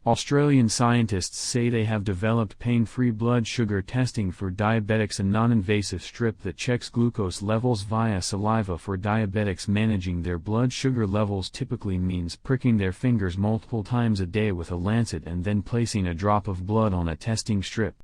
Australian scientists say they have developed pain-free blood sugar testing for diabetics, a non-invasive strip that checks glucose levels via saliva for diabetics. Managing their blood sugar levels typically means pricking their fingers multiple times a day with a lancet and then placing a drop of blood on a testing strip.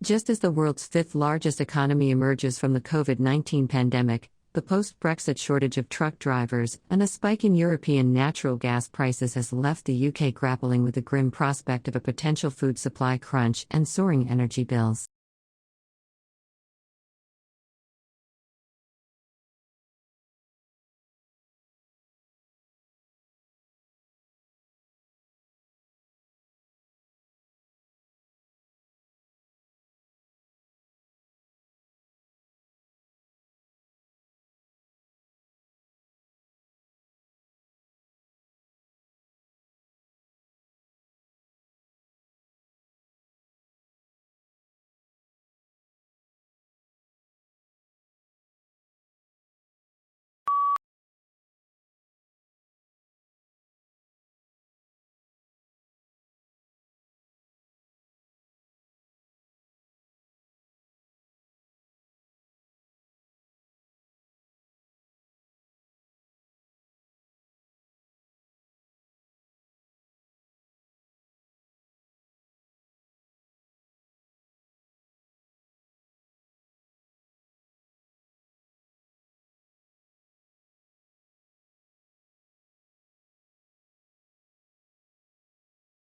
Just as the world's fifth largest economy emerges from the COVID-19 pandemic, the post-Brexit shortage of truck drivers and a spike in European natural gas prices has left the UK grappling with the grim prospect of a potential food supply crunch and soaring energy bills.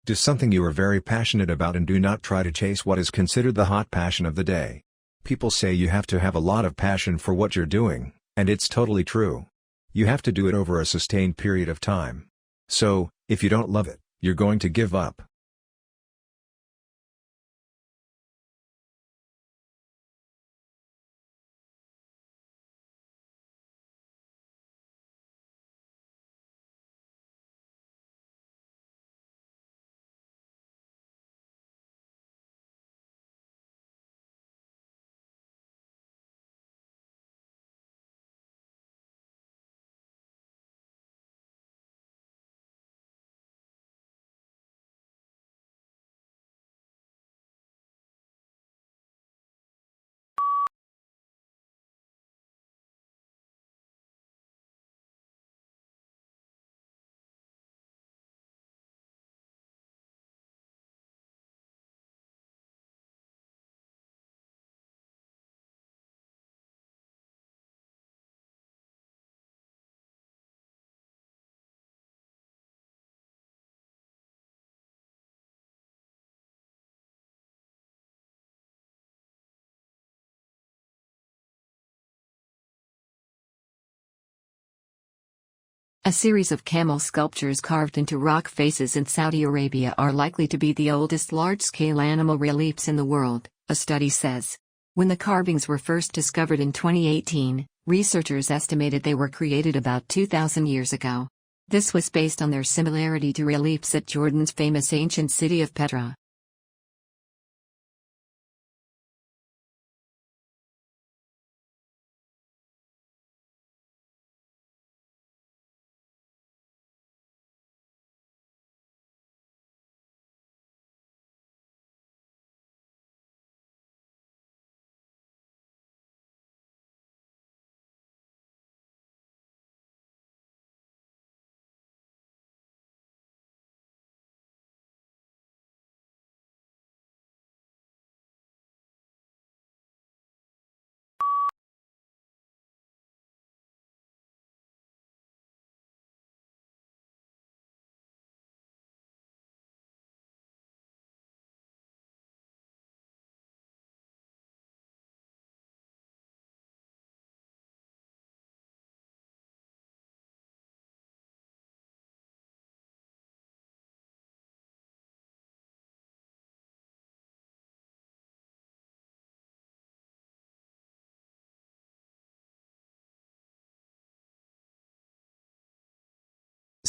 Do something you are very passionate about and do not try to chase what is considered the hot passion of the day. People say you have to have a lot of passion for what you're doing, and it's totally true. You have to do it over a sustained period of time. So, if you don't love it, you're going to give up. A series of camel sculptures carved into rock faces in Saudi Arabia are likely to be the oldest large-scale animal reliefs in the world, a study says. When the carvings were first discovered in 2018, researchers estimated they were created about 2,000 years ago. This was based on their similarity to reliefs at Jordan's famous ancient city of Petra.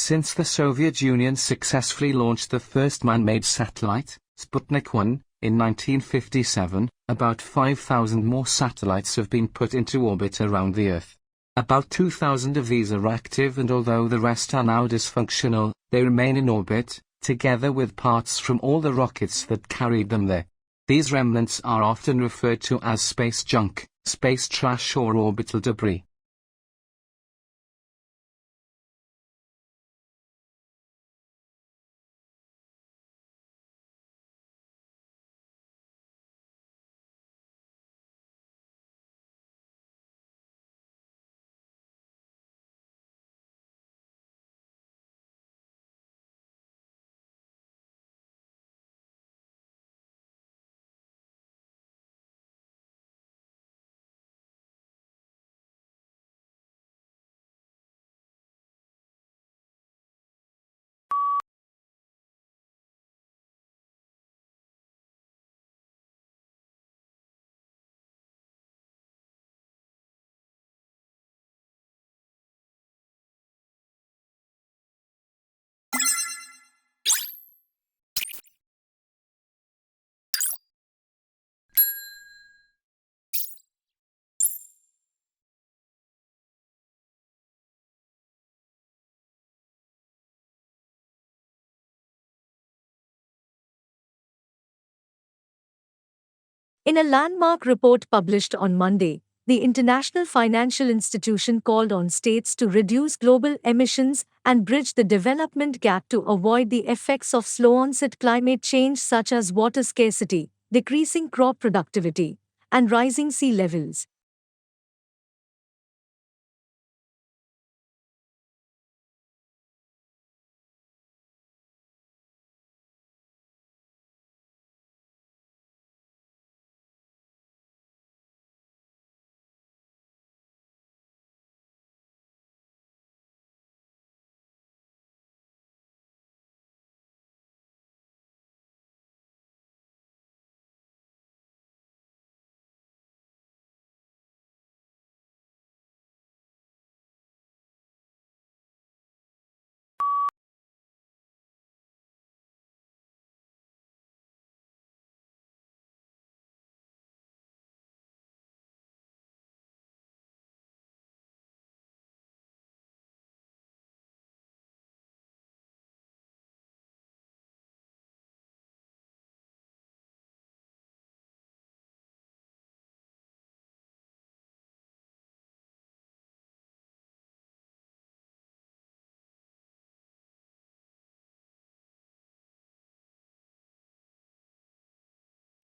Since the Soviet Union successfully launched the first man-made satellite, Sputnik 1, in 1957, about 5,000 more satellites have been put into orbit around the Earth. About 2,000 of these are active, and although the rest are now dysfunctional, they remain in orbit, together with parts from all the rockets that carried them there. These remnants are often referred to as space junk, space trash, or orbital debris. In a landmark report published on Monday, the International Financial Institution called on states to reduce global emissions and bridge the development gap to avoid the effects of slow-onset climate change such as water scarcity, decreasing crop productivity, and rising sea levels.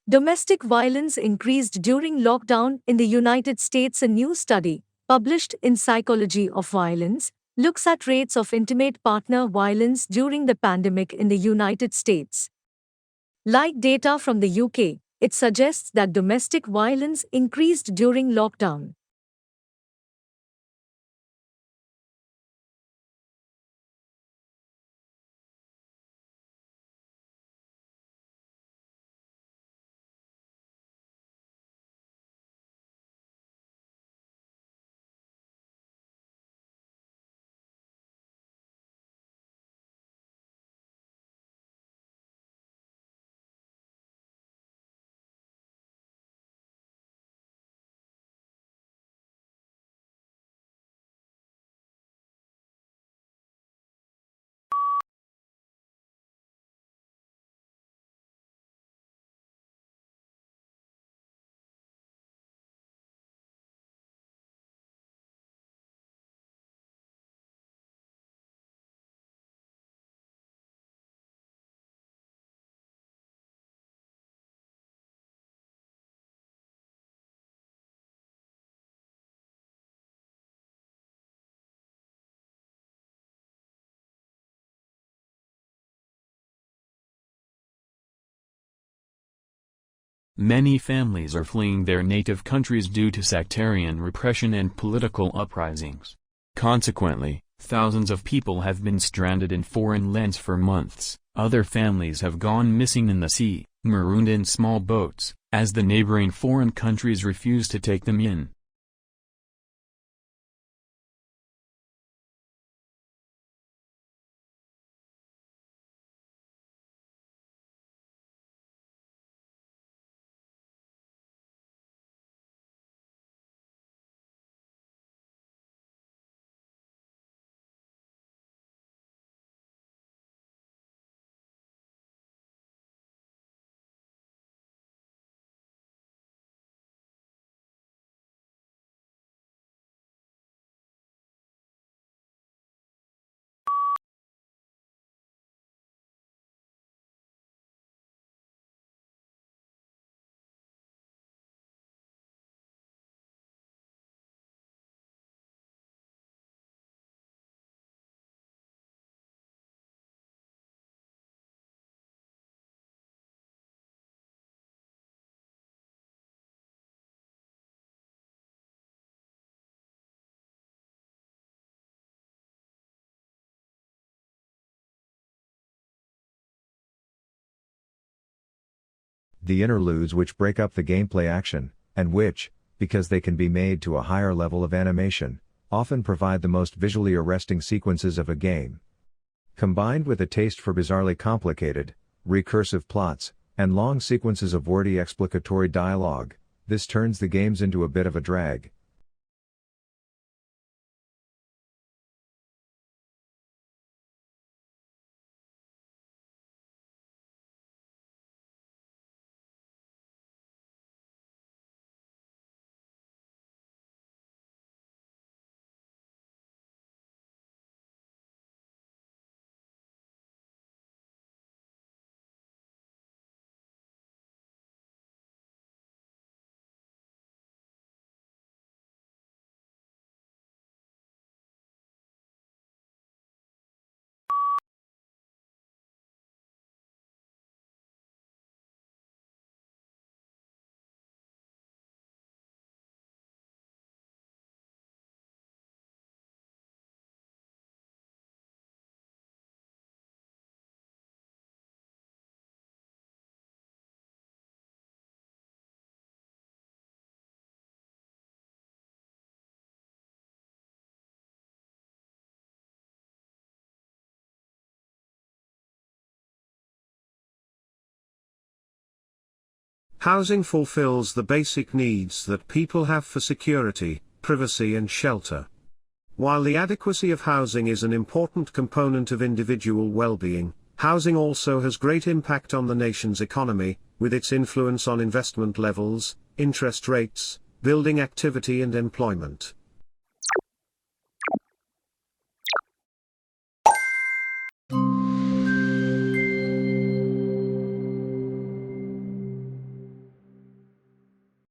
Domestic violence increased during lockdown in the United States. A new study, published in Psychology of Violence, looks at rates of intimate partner violence during the pandemic in the United States. Like data from the UK, it suggests that domestic violence increased during lockdown. Many families are fleeing their native countries due to sectarian repression and political uprisings. Consequently, thousands of people have been stranded in foreign lands for months. Other families have gone missing in the sea, marooned in small boats, as the neighboring foreign countries refuse to take them in. The interludes which break up the gameplay action, and which, because they can be made to a higher level of animation, often provide the most visually arresting sequences of a game. Combined with a taste for bizarrely complicated, recursive plots, and long sequences of wordy explicatory dialogue, this turns the games into a bit of a drag. Housing fulfills the basic needs that people have for security, privacy and shelter. While the adequacy of housing is an important component of individual well-being, housing also has great impact on the nation's economy, with its influence on investment levels, interest rates, building activity and employment.